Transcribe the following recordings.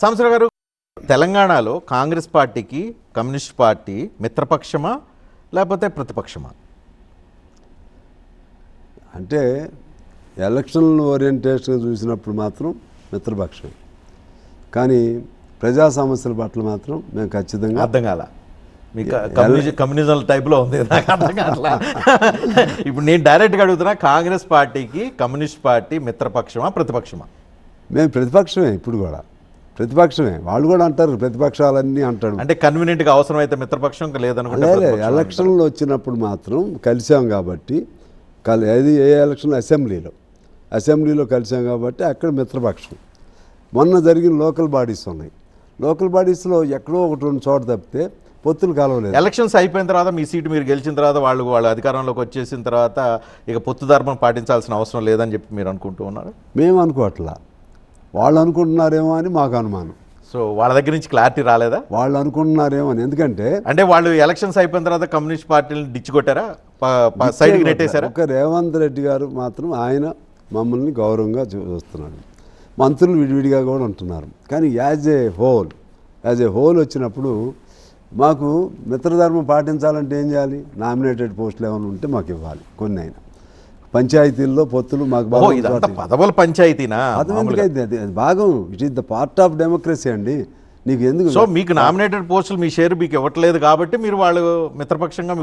సాంబశివరావు గారు, తెలంగాణలో కాంగ్రెస్ పార్టీకి కమ్యూనిస్ట్ పార్టీ మిత్రపక్షమా లేకపోతే ప్రతిపక్షమా? అంటే ఎలక్షన్ ఓరియంటేషన్ చూసినప్పుడు మాత్రం మిత్రపక్షం, కానీ ప్రజా సమస్యల పట్ల మాత్రం మేము ఖచ్చితంగా అర్థం కాల. మీకు కమ్యూనిజం టైప్లో ఉంది, నాకు అర్థం కావట్లా. ఇప్పుడు నేను డైరెక్ట్గా అడుగుతున్నా, కాంగ్రెస్ పార్టీకి కమ్యూనిస్ట్ పార్టీ మిత్రపక్షమా ప్రతిపక్షమా? మేము ప్రతిపక్షమే, ఇప్పుడు కూడా ప్రతిపక్షమే. వాళ్ళు కూడా అంటారు ప్రతిపక్షాలన్నీ అంటాడు. అంటే కన్వీనియంట్గా అవసరమైతే మిత్రపక్షం లేదనుకుంటే ఎలక్షన్లు వచ్చినప్పుడు మాత్రం కలిసాం కాబట్టి, అది ఏ ఎలక్షన్ అసెంబ్లీలో కలిసాం కాబట్టి అక్కడ మిత్రపక్షం. మొన్న జరిగిన లోకల్ బాడీస్ ఉన్నాయి, లోకల్ బాడీస్లో ఎక్కడో ఒకటి రెండు చోట తప్పితే పొత్తులు కలవలేదు. ఎలక్షన్స్ అయిపోయిన తర్వాత మీ సీటు మీరు గెలిచిన తర్వాత వాళ్ళ అధికారంలోకి వచ్చేసిన తర్వాత ఇక పొత్తు ధర్మం పాటించాల్సిన అవసరం లేదని చెప్పి మీరు అనుకుంటూ ఉన్నారు? మేము అనుకోవట్లా, వాళ్ళు అనుకుంటున్నారేమో అని మాకు అనుమానం. సో వాళ్ళ దగ్గర నుంచి క్లారిటీ రాలేదా? వాళ్ళు అనుకుంటున్నారేమో అని. ఎందుకంటే అంటే వాళ్ళు ఎలక్షన్స్ అయిపోయిన తర్వాత కమ్యూనిస్ట్ పార్టీని డిచ్చి కొట్టారా, సైడ్కి నెట్టేశారా? ఒక రేవంత్ రెడ్డి గారు మాత్రం ఆయన మమ్మల్ని గౌరవంగా చూస్తున్నాడు, మంత్రులు విడివిడిగా కూడా ఉంటున్నారు. కానీ యాజ్ ఏ హోల్ వచ్చినప్పుడు మాకు మిత్రధర్మం పాటించాలంటే ఏం చేయాలి? నామినేటెడ్ పోస్టులు ఏమైనా ఉంటే మాకు ఇవ్వాలి. కొన్ని అయినా పంచాయతీల్లో పొత్తులు మాకు పదవుల పంచాయతీనా? అది భాగం, it is the part of democracy అండి. నీకు ఎందుకు? సో మీకు నామినేటెడ్ పోస్టులు మీ షేర్ మీకు ఇవ్వట్లేదు కాబట్టి మీరు వాళ్ళు మిత్రపక్షంగా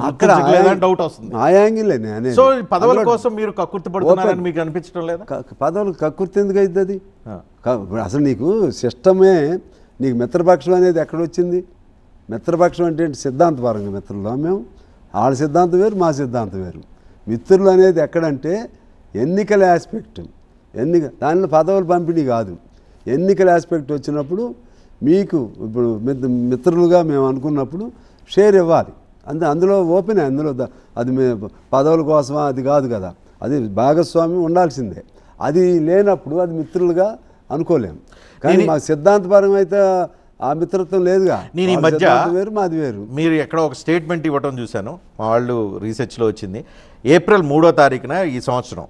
డౌట్ వస్తుంది. ఆ యాంగిల్ సో పదవుల కోసం మీరు కక్కుర్తి పడుతున్నారని మీకు అనిపించడం లేదా? పదవులు కక్కుర్తి ఎందుకు అవుతుంది? అసలు నీకు సిస్టమే, నీకు మిత్రపక్షం అనేది ఎక్కడొచ్చింది? మిత్రపక్షం అంటే సిద్ధాంతపరంగా మిత్రులు మేము, వాళ్ళ సిద్ధాంతం వేరు, మా సిద్ధాంతం వేరు. మిత్రులు అనేది ఎక్కడంటే ఎన్నికల ఆస్పెక్ట్, దానిలో పదవులు పంపిణీ కాదు. ఎన్నికల ఆస్పెక్ట్ వచ్చినప్పుడు మీకు ఇప్పుడు మిత్రులుగా మేము అనుకున్నప్పుడు షేర్ ఇవ్వాలి. అందులో ఓపెన్, అందులో అది పదవుల కోసమా అది కాదు కదా, అది భాగస్వామ్యం ఉండాల్సిందే. అది లేనప్పుడు అది మిత్రులుగా అనుకోలేము. కానీ మా సిద్ధాంతపరంగా అయితే ఆ మిత్రత్వం లేదుగా. నేను ఈ మధ్య వేరు, మాది వేరు. మీరు ఎక్కడ ఒక స్టేట్మెంట్ ఇవ్వటం చూశాను, మా వాళ్ళు రీసెర్చ్లో వచ్చింది. ఏప్రిల్ 3వ తారీఖున ఈ సంవత్సరం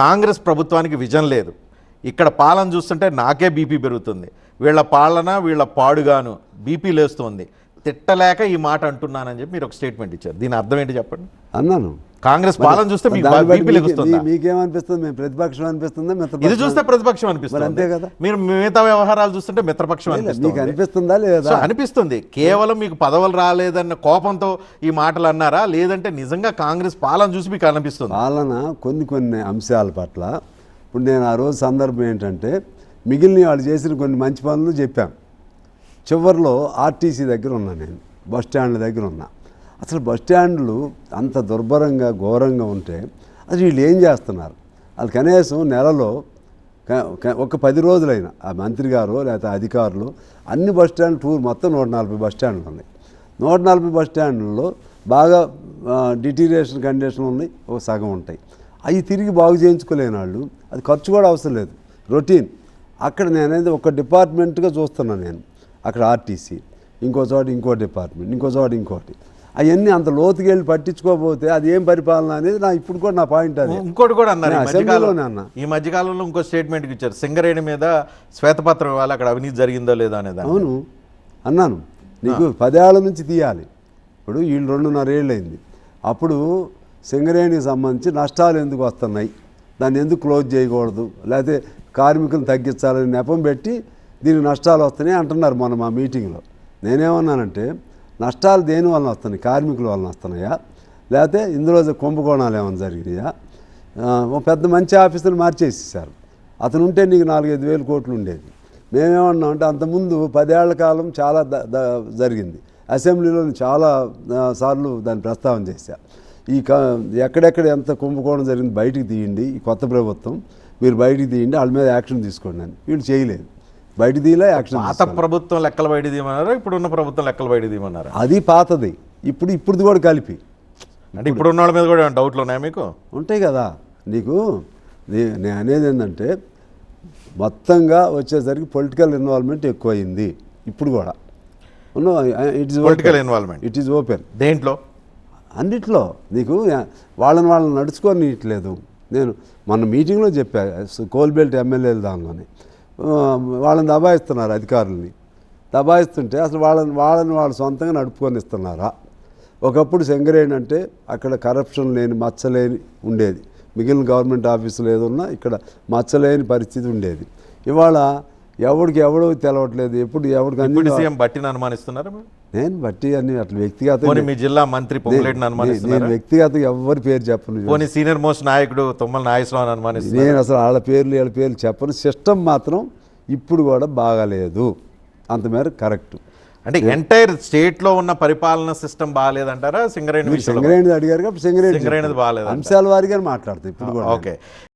కాంగ్రెస్ ప్రభుత్వానికి విజన్ లేదు, ఇక్కడ పాలన చూస్తుంటే నాకే బీపీ పెరుగుతుంది, వీళ్ళ పాలన వీళ్ళ పాడుగాను బీపీ లేస్తుంది, తిట్టలేక ఈ మాట అంటున్నానని చెప్పి మీరు ఒక స్టేట్మెంట్ ఇచ్చారు. దీని అర్థం ఏంటి చెప్పండి? అన్నాను కాంగ్రెస్ పాలన చూస్తే మీకేమనిపిస్తుంది? మేము ప్రతిపక్షం అనిపిస్తుందా? ఇది చూస్తే ప్రతిపక్షం అనిపిస్తుంది, అంతే కదా. మీరు మిగతా వ్యవహారాలు చూస్తుంటే మిత్రపక్షం అనిపిస్తుందా? లేదా? అనిపిస్తుంది. కేవలం మీకు పదవులు రాలేదన్న కోపంతో ఈ మాటలు అన్నారా, లేదంటే నిజంగా కాంగ్రెస్ పాలన చూసి మీకు అనిపిస్తుంది? పాలన కొన్ని అంశాల పట్ల ఇప్పుడు నేను ఆ రోజు సందర్భం ఏంటంటే, మిగిలిన వాళ్ళు చేసిన కొన్ని మంచి పనులు చెప్పాం. చివరిలో ఆర్టీసీ దగ్గర ఉన్నా, నేను బస్ స్టాండ్ల దగ్గర ఉన్నా. అసలు బస్ స్టాండ్లు అంత దుర్భరంగా ఘోరంగా ఉంటే అసలు వీళ్ళు ఏం చేస్తున్నారు? వాళ్ళు కనీసం నెలలో ఒక 10 రోజులైనా ఆ మంత్రి గారు లేకపోతే అధికారులు అన్ని బస్ స్టాండ్ టూర్ మొత్తం 140 బస్ స్టాండ్లు ఉన్నాయి. 140 బస్ స్టాండ్లలో బాగా డిటీరియేషన్ కండిషన్ ఉన్నాయి, ఒక సగం ఉంటాయి. అవి తిరిగి బాగు చేయించుకోలేని వాళ్ళు, అది ఖర్చు కూడా అవసరం లేదు, రొటీన్. అక్కడ నేనైతే ఒక డిపార్ట్మెంట్గా చూస్తున్నాను నేను. అక్కడ ఆర్టీసీ, ఇంకో చోట ఇంకో డిపార్ట్మెంట్, ఇంకో చోట ఇంకోటి. అవన్నీ అంత లోతుకి వెళ్ళి పట్టించుకోకపోతే అది ఏం పరిపాలన అనేది ఇప్పుడు కూడా నా పాయింట్. అది ఇంకోటి కూడా అన్నారు ఈ మధ్యకాలంలో, ఇంకో స్టేట్మెంట్ ఇచ్చారు, సింగరేణి మీద శ్వేతపత్రం ఇవ్వాలి, అక్కడ అవినీతి జరిగిందో లేదో అనేది. అవును అన్నాను, నీకు 10 ఏళ్ల నుంచి తీయాలి. ఇప్పుడు వీళ్ళు 2.5 ఏళ్ళు అయింది. అప్పుడు సింగరేణికి సంబంధించి నష్టాలు ఎందుకు వస్తున్నాయి, దాన్ని ఎందుకు క్లోజ్ చేయకూడదు, లేకపోతే కార్మికులను తగ్గించాలని నెపం పెట్టి దీనికి నష్టాలు వస్తున్నాయి అంటున్నారు మొన్న మా మీటింగ్లో. నేనేమన్నానంటే, నష్టాలు దేని వలన వస్తున్నాయి? కార్మికుల వలన వస్తున్నాయా, లేకపోతే ఇందులో కుంభకోణాలు ఏమైనా జరిగినాయా? ఒక పెద్ద మంచి ఆఫీసులు మార్చేసేసారు. అతను ఉంటే నీకు 4-5 వేల కోట్లు ఉండేది. మేమేమన్నామంటే, అంతకుముందు 10 ఏళ్ల కాలం చాలా జరిగింది. అసెంబ్లీలో చాలా సార్లు దాన్ని ప్రస్తావన చేశా. ఎక్కడెక్కడ ఎంత కుంభకోణం జరిగింది బయటికి తీయండి, ఈ కొత్త ప్రభుత్వం మీరు బయటికి తీయండి, వాళ్ళ మీద యాక్షన్ తీసుకోండి అని. వీళ్ళు చేయలేదు, బయట తీయలే యాక్షన్. పాత ప్రభుత్వం లెక్కలు బయట తీయమన్నారా, ఇప్పుడున్న ప్రభుత్వం లెక్కలు బయట తీయమన్నారా? అది పాతది, ఇప్పుడుది కూడా కలిపి. అంటే ఇప్పుడున్న వాళ్ళ మీద కూడా డౌట్లు ఉన్నాయా మీకు? ఉంటాయి కదా. నీకు నేను అనేది ఏంటంటే, మొత్తంగా వచ్చేసరికి పొలిటికల్ ఇన్వాల్వ్మెంట్ ఎక్కువైంది. ఇప్పుడు కూడా political involvement, it is open. దేంట్లో? అన్నిట్లో. నీకు వాళ్ళని నడుచుకోనిట్లేదు. నేను మన మీటింగ్లో చెప్పా, కోల్బెల్ట్ ఎమ్మెల్యేలు దానిలోనే వాళ్ళని దబాయిస్తున్నారు అధికారులని. దబాయిస్తుంటే అసలు వాళ్ళు సొంతంగా నడుపుకొని ఇస్తున్నారా? ఒకప్పుడు సింగరేణి అంటే అక్కడ కరప్షన్ లేని మచ్చలేని ఉండేది. మిగిలిన గవర్నమెంట్ ఆఫీసులు ఏదున్నా ఇక్కడ మచ్చలేని పరిస్థితి ఉండేది. ఇవాళ ఎవడు తెలవట్లేదు. ఎవరికి డిప్యూటీ సీఎం బట్టిని అనుమానిస్తున్నారు. నేను బట్టి అన్ని అట్లా వ్యక్తిగత పోనీ మీ జిల్లా మంత్రి పొంగులేటిని అనుమానిస్తున్నారు. నేను వ్యక్తిగత ఎవరి పేరు చెప్పను. పోనీ సీనియర్ మోస్ట్ నాయకుడు తుమ్మల నాగేశ్వరరావు అనుమానిస్తున్నారు. నేను అసలు వీళ్ళ పేర్లు చెప్పను. సిస్టమ్ మాత్రం ఇప్పుడు కూడా బాగాలేదు, అంతమేర కరెక్ట్. అంటే ఎంటైర్ స్టేట్ లో ఉన్న పరిపాలన సిస్టమ్ బాగాలేదంటారా? సింగరేణి అడిగారు కాబట్టి సింగరేణి బాగాలేదు అంశాల వారిగా మాట్లాడతాయి ఇప్పుడు కూడా. ఓకే.